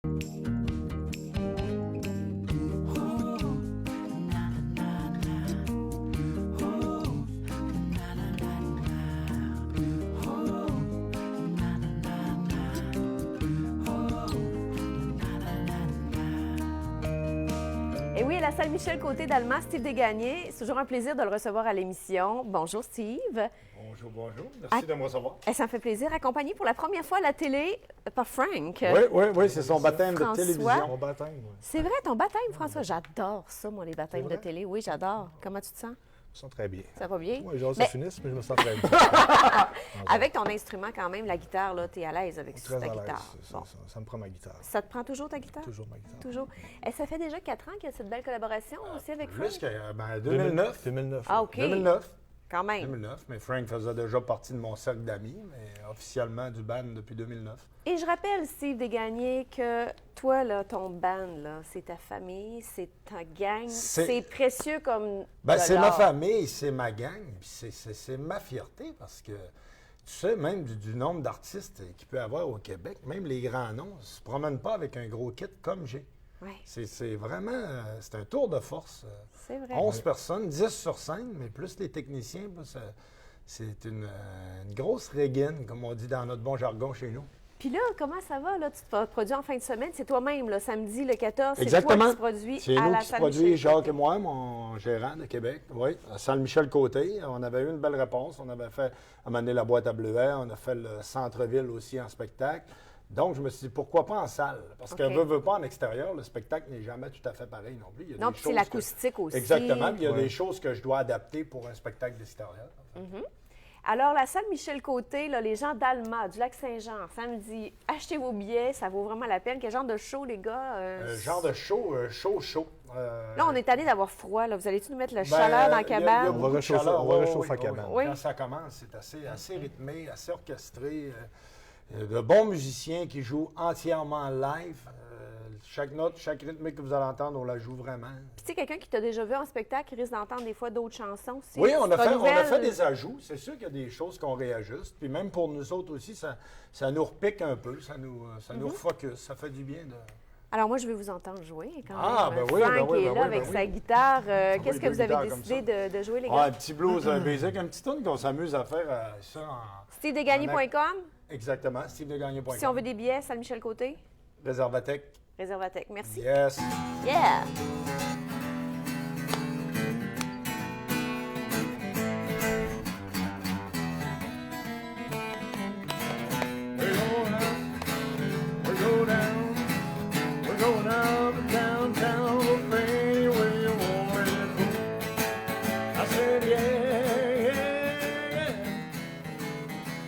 Et oui, à la salle Michel Côté d'Allemand, Steve Desgagnés. C'est toujours un plaisir de le recevoir à l'émission. Bonjour, Steve. Bonjour, bonjour. Merci de me recevoir. Ça me fait plaisir. Accompagné pour la première fois à la télé par Frank. Oui, c'est son baptême François. de télévision. Mon baptême, oui. C'est vrai, ton baptême, François? J'adore ça, moi, les baptêmes de télé. Oui, j'adore. Comment tu te sens? Je me sens très bien. Ça va bien? Oui, j'ai hâte que ça finisse, mais je me sens très bien. Avec ton instrument, quand même, la guitare, là, tu es à l'aise avec Très ta à l'aise. guitare. Bon. Ça me prend ma guitare. Ça te prend toujours ta guitare? Toujours ma guitare. Toujours. Et ça fait déjà 4 ans qu'il y a cette belle collaboration aussi avec Frank? Plus que 2009. 2009. Ah, OK. 2009. Quand même. 2009, mais Frank faisait déjà partie de mon cercle d'amis, mais officiellement du band depuis 2009. Et je rappelle, Steve Desgagnés, que toi, là, ton band, là, c'est ta famille, c'est ta gang. C'est précieux comme C'est de ma l'or. famille, c'est ma gang, puis c'est ma fierté parce que, tu sais, même du nombre d'artistes qu'il peut y avoir au Québec, même les grands noms ne se promènent pas avec un gros kit comme j'ai. Ouais. C'est vraiment, c'est un tour de force. C'est vrai. 11 personnes, 10 sur scène, mais plus les techniciens, c'est une grosse régaine, comme on dit dans notre bon jargon chez nous. Puis là, comment ça va? Là? Tu te produis en fin de semaine. C'est toi-même, là, samedi le 14. C'est Exactement. toi qui te produis C'est à nous la qui se salle produit, Michel Jacques Côté. et moi, mon gérant de Québec, oui, à salle Michel Côté. On avait eu une belle réponse. On avait fait amener la boîte à bleuets. On a fait le centre-ville aussi en spectacle. Donc, je me suis dit, pourquoi pas en salle? Parce que veut pas en extérieur, le spectacle n'est jamais tout à fait pareil non plus. Il y a Non, des puis c'est choses l'acoustique aussi. Exactement. Puis il y a des choses que je dois adapter pour un spectacle d'extérieur. Alors, la salle Michel Côté, là, les gens d'Alma, du Lac-Saint-Jean, samedi, achetez vos billets, ça vaut vraiment la peine. Quel genre de show, les gars? Genre de show. Là, on est tanné d'avoir froid. Là. Vous allez-tu nous mettre la chaleur dans la cabane? On va réchauffer la cabane. Oui. Quand ça commence, c'est assez rythmé, assez orchestré. De bons musiciens qui jouent entièrement live. Chaque note, chaque rythmique que vous allez entendre, on la joue vraiment. Puis, tu sais, quelqu'un qui t'a déjà vu en spectacle, qui risque d'entendre des fois d'autres chansons aussi. Oui, on a Renouvelle. fait des ajouts. C'est sûr qu'il y a des choses qu'on réajuste. Puis même pour nous autres aussi, ça nous repique un peu, ça nous refocus. Ça fait du bien de... Alors, moi, je vais vous entendre jouer quand même. Ah, ben oui, Frank ben oui, est ben là oui, avec ben sa oui. guitare. Qu'est-ce que deux vous avez guitares décidé de jouer, les Ah, gars? un petit blues basic, un petit tune qu'on s'amuse à faire ça en... SteveDesgagnés.com. Exactement, SteveDesgagnés.com. Si on veut des billets, salle Michel Côté. Réservatech. Réservatech. Merci. Yes. Yeah! We're going up and downtown, anywhere you want to go. I said, yeah.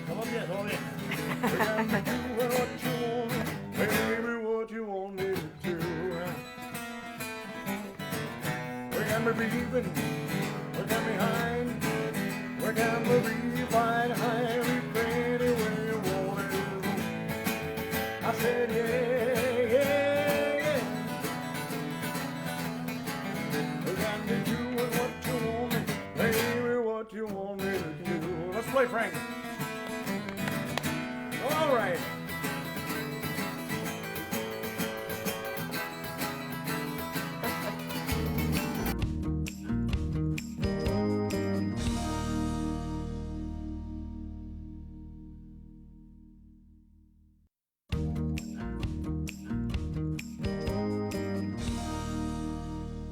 Come on, bien, come on, bien. We're gonna do what you want, baby, what you want me to do. We got me beeping, we got me behind, we got me right behind, we anywhere you want to go. I said, yeah. You want me to do. Let's play, Frank. All right.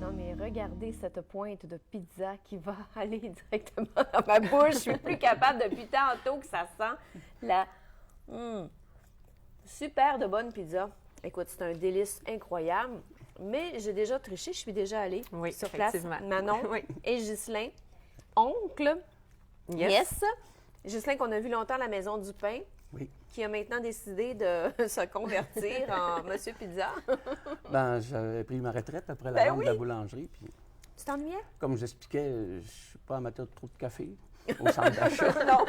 Non, mais regardez cette pointe de pizza qui va aller directement dans ma bouche. Je suis plus capable depuis tantôt que ça sent la super de bonne pizza. Écoute, c'est un délice incroyable. Mais j'ai déjà triché, je suis déjà allée Oui, sur place. effectivement. Manon Oui. et Ghislain, oncle. Yes. Ghislain qu'on a vu longtemps à la Maison du Pain. Oui. Qui a maintenant décidé de se convertir en Monsieur Pizza. Ben, j'avais pris ma retraite après la Ben vente oui. de la boulangerie. Puis, Tu t'ennuyais? comme j'expliquais, je ne suis pas amateur de trop de café au centre d'achat. Non.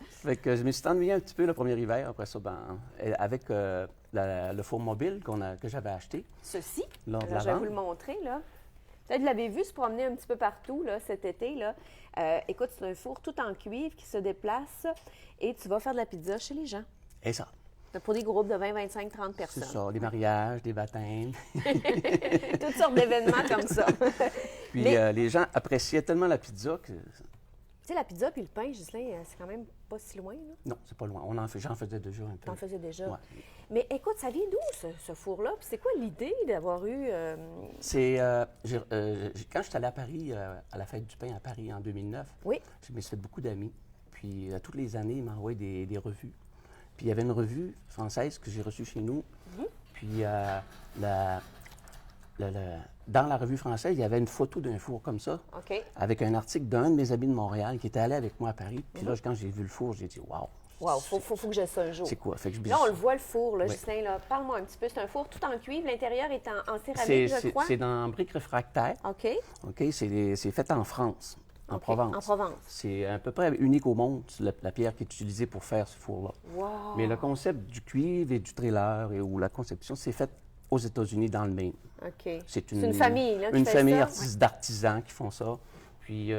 Fait que je me suis ennuyé un petit peu le premier hiver. Après ça, avec le four mobile que j'avais acheté. Ceci, Lors de alors, la je vais vente. vous le montrer, là. Peut-être vous l'avez vu se promener un petit peu partout là, cet été. Là. Écoute, c'est un four tout en cuivre qui se déplace et tu vas faire de la pizza chez les gens. Et ça. Exact. Pour des groupes de 20, 25, 30 C'est personnes. ça, des mariages, des baptêmes. Toutes sortes d'événements comme ça. Puis Mais- les gens appréciaient tellement la pizza que... Tu sais, la pizza puis le pain, Ghislain, c'est quand même pas si loin, là. Non, c'est pas loin. J'en faisais déjà un peu. T'en faisais déjà. Ouais. Mais écoute, ça vient d'où, ce four-là? Puis c'est quoi l'idée d'avoir eu... C'est... quand je suis allé à Paris, à la Fête du pain à Paris en 2009, Oui. je me suis fait beaucoup d'amis. Puis toutes les années, ils m'envoyaient des revues. Puis il y avait une revue française que j'ai reçue chez nous. Puis dans la revue française, il y avait une photo d'un four comme ça, OK. avec un article d'un de mes amis de Montréal qui était allé avec moi à Paris. Puis là, quand j'ai vu le four, j'ai dit « Wow! Wow, faut que j'aie ça un jour. C'est quoi? » Fait que Là, on le voit, le four, là, Oui. Ghislain, là. Parle-moi un petit peu. C'est un four tout en cuivre. L'intérieur est en C'est céramique, je crois. c'est dans briques réfractaires. OK. OK? C'est fait en France, en OK, Provence. en Provence. C'est à peu près unique au monde, la pierre qui est utilisée pour faire ce four-là. Wow. Mais le concept du cuivre et du trailer ou la conception, c'est fait aux États-Unis dans le Maine. OK. C'est une famille, là, qui Une fait famille ça? d'artisans qui font ça. Puis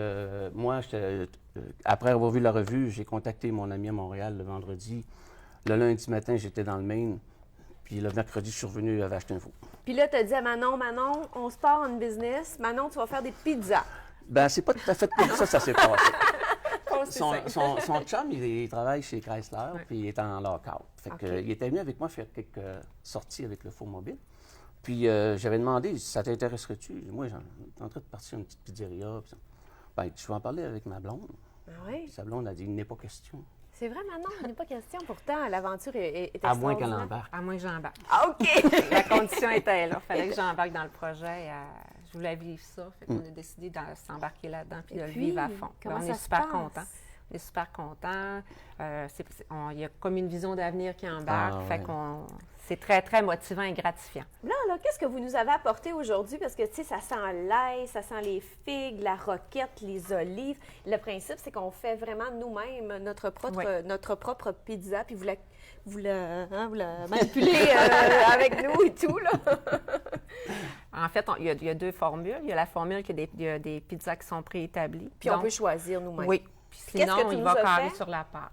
moi, après avoir vu la revue, j'ai contacté mon ami à Montréal le vendredi. Le lundi matin, j'étais dans le Maine. Puis le mercredi, je suis revenu, j'avais acheté un four. Puis là, tu as dit à Manon, on se part en business. Manon, tu vas faire des pizzas. Ben, c'est pas tout à fait comme ça s'est passé. C'est Son, simple. son chum, il travaille chez Chrysler, puis il est en lock-out. Fait que, OK. il était venu avec moi faire quelques sorties avec le four mobile. Puis j'avais demandé, ça t'intéresserait-tu? Moi, j'étais en train de partir une petite pizzeria. Puis ça. Ben, je vais en parler avec ma blonde. Ah oui? Puis sa blonde a dit, il n'est pas question. C'est vrai, Manon, il n'est pas question. Pourtant, l'aventure est À moins qu'elle extraordinaire. embarque. À moins que j'embarque. Ah, OK! La condition était là. Il fallait que j'embarque dans le projet. Je voulais vivre ça. Fait qu'on a décidé de s'embarquer là-dedans puis de le vivre à fond. comment On ça est se super passe? contents. On est super contents. Il y a comme une vision d'avenir qui embarque. Ah, Fait ouais. qu'on... C'est très, très motivant et gratifiant. Là, qu'est-ce que vous nous avez apporté aujourd'hui? Parce que, tu sais, ça sent l'ail, ça sent les figues, la roquette, les olives. Le principe, c'est qu'on fait vraiment nous-mêmes notre propre pizza, puis vous la manipulez avec nous et tout, là. En fait, il y a deux formules. Il y a la formule il y a des pizzas qui sont préétablies. Puis on Donc, peut choisir nous-mêmes. Oui. Puis Qu'est-ce sinon, que tu il nous va as carrer fait? sur la pâte.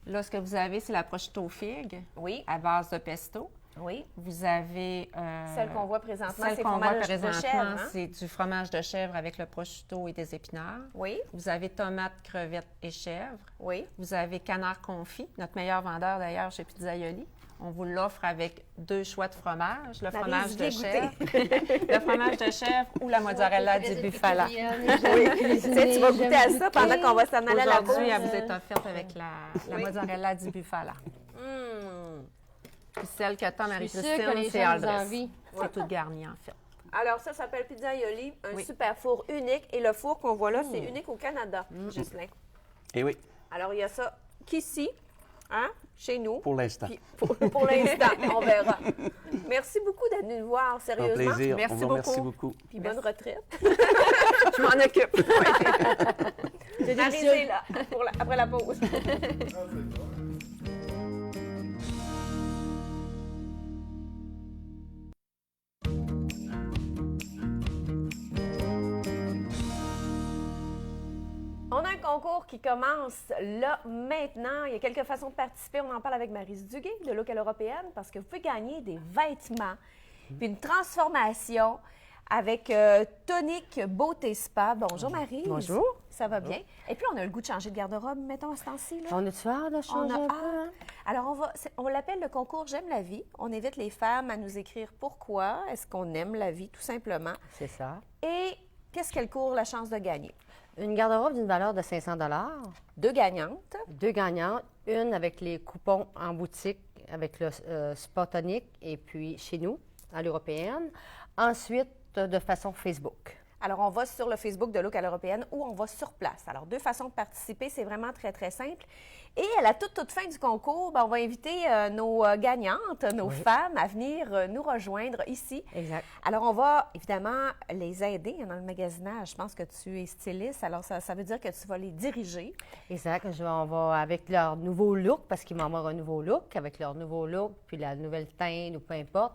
Là, ce que vous avez, c'est la prosciutto figue Oui. à base de pesto. Oui. Vous avez... Celle qu'on voit présentement, Celle c'est qu'on voit fromage de présentement, chèvre, hein? c'est du fromage de chèvre avec le prosciutto et des épinards. Oui. Vous avez tomates, crevettes et chèvre. Oui. Vous avez canard confit, notre meilleur vendeur d'ailleurs chez Pizzaioli. On vous l'offre avec 2 choix de fromage, le fromage je de l'ai chèvre, le fromage de chèvre ou la mozzarella di bufala. Oui. Tu sais, tu vas goûter à ça pendant qu'on va s'en aller à la pause. Aujourd'hui, elle vous est offerte avec la mozzarella di bufala. Puis celle que Tom Je suis sûre que Marie-Christine, les c'est gens nous Aldress. envient. C'est tout garni, en fait. Alors, ça s'appelle Pizzaioli, un Oui. super four unique. Et le four qu'on voit là, c'est unique au Canada, Ghislain. Et oui, Alors, il y a ça qu'ici, hein, chez nous. pour l'instant. Puis pour l'instant, on verra. Merci beaucoup d'être venu nous voir, Un sérieusement. plaisir. Merci On vous remercie beaucoup. Puis bonne retraite. Je m'en occupe. Marie, c'est là, après la pause. On a un concours qui commence là, maintenant. Il y a quelques façons de participer. On en parle avec Maryse Duguay de Local Européenne parce que vous pouvez gagner des vêtements puis une transformation avec Tonique Beauté Spa. Bonjour Marie. Bonjour. Ça va bien? Et puis, on a le goût de changer de garde-robe, mettons, à ce temps-ci. Là. On a-tu hâte de changer un peu? Hein? Alors, on l'appelle le concours J'aime la vie. On invite les femmes à nous écrire pourquoi est-ce qu'on aime la vie, tout simplement. C'est ça. Et qu'est-ce qu'elle court la chance de gagner? Une garde-robe d'une valeur de 500 2 gagnantes. 2 gagnantes, une avec les coupons en boutique avec le Spa Tonique et puis chez nous, à l'Européenne. Ensuite, de façon Facebook. Alors, on va sur le Facebook de Local Européenne ou on va sur place. Alors, 2 façons de participer, c'est vraiment très, très simple. Et à la toute fin du concours, ben, on va inviter nos gagnantes, nos femmes, à venir nous rejoindre ici. Exact. Alors, on va évidemment les aider dans le magasinage. Je pense que tu es styliste, alors ça veut dire que tu vas les diriger. Exact. On va avec leur nouveau look, parce qu'ils vont avoir un nouveau look, avec leur nouveau look, puis la nouvelle teinte ou peu importe.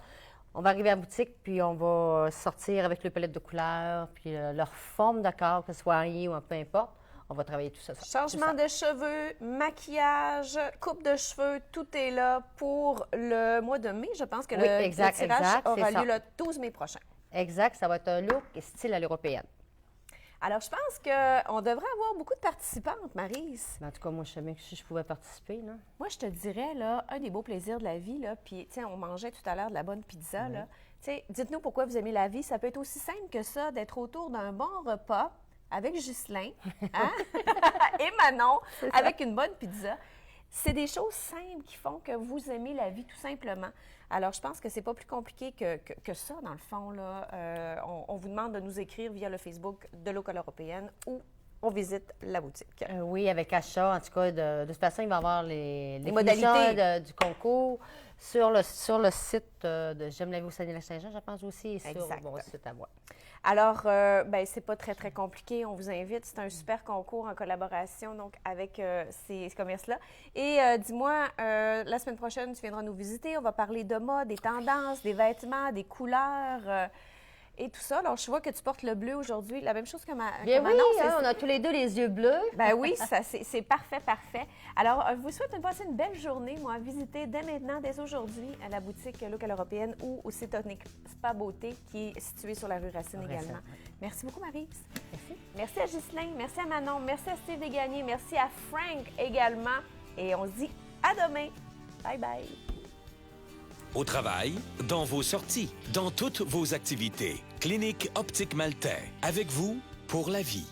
On va arriver à la boutique, puis on va sortir avec le palette de couleurs, puis leur forme de corps, que ce soit rien ou peu importe. on va travailler tout ça. Changement de cheveux, maquillage, coupe de cheveux, tout est là pour le mois de mai. Je pense que Oui, le exact, tirage aura c'est ça. lieu le 12 mai prochain. Exact, ça va être un look style à l'européenne. Alors, je pense qu'on devrait avoir beaucoup de participantes, Maryse. Mais en tout cas, moi, je savais que si je pouvais participer, là. Moi, je te dirais, là, un des beaux plaisirs de la vie, là, puis, tu sais, on mangeait tout à l'heure de la bonne pizza, là. Tu sais, dites-nous pourquoi vous aimez la vie. Ça peut être aussi simple que ça, d'être autour d'un bon repas avec Ghislain hein? et Manon, avec une bonne pizza. C'est des choses simples qui font que vous aimez la vie, tout simplement. Alors, je pense que c'est pas plus compliqué que ça, dans le fond, là. On vous demande de nous écrire via le Facebook de Local Européenne ou on visite la boutique. Oui, avec achat. En tout cas, de toute façon, il va y avoir les modalités du concours sur le site de J'aime la vie au Saguenay-Lac-Saint-Jean, je pense aussi, et sur mon site à moi. Alors, c'est pas très, très compliqué. On vous invite. C'est un super concours en collaboration donc avec ces commerces-là. Et dis-moi, la semaine prochaine, tu viendras nous visiter. On va parler de mode, des tendances, des vêtements, des couleurs et tout ça. Alors, je vois que tu portes le bleu aujourd'hui. La même chose que Bien oui, Manon. on a tous les deux les yeux bleus. Ben oui, c'est parfait, parfait. Alors, je vous souhaite de passer une belle journée. Moi, visiter dès maintenant, dès aujourd'hui, à la boutique Local Européenne ou au Cétonic Spa Beauté qui est situé sur la rue Racine également. Merci beaucoup, Maryse. Merci. Merci à Ghislain, merci à Manon, merci à Steve Desgagnés, merci à Frank également. Et on se dit à demain. Bye bye. Au travail, dans vos sorties, dans toutes vos activités. Clinique Optique Maltais, avec vous pour la vie.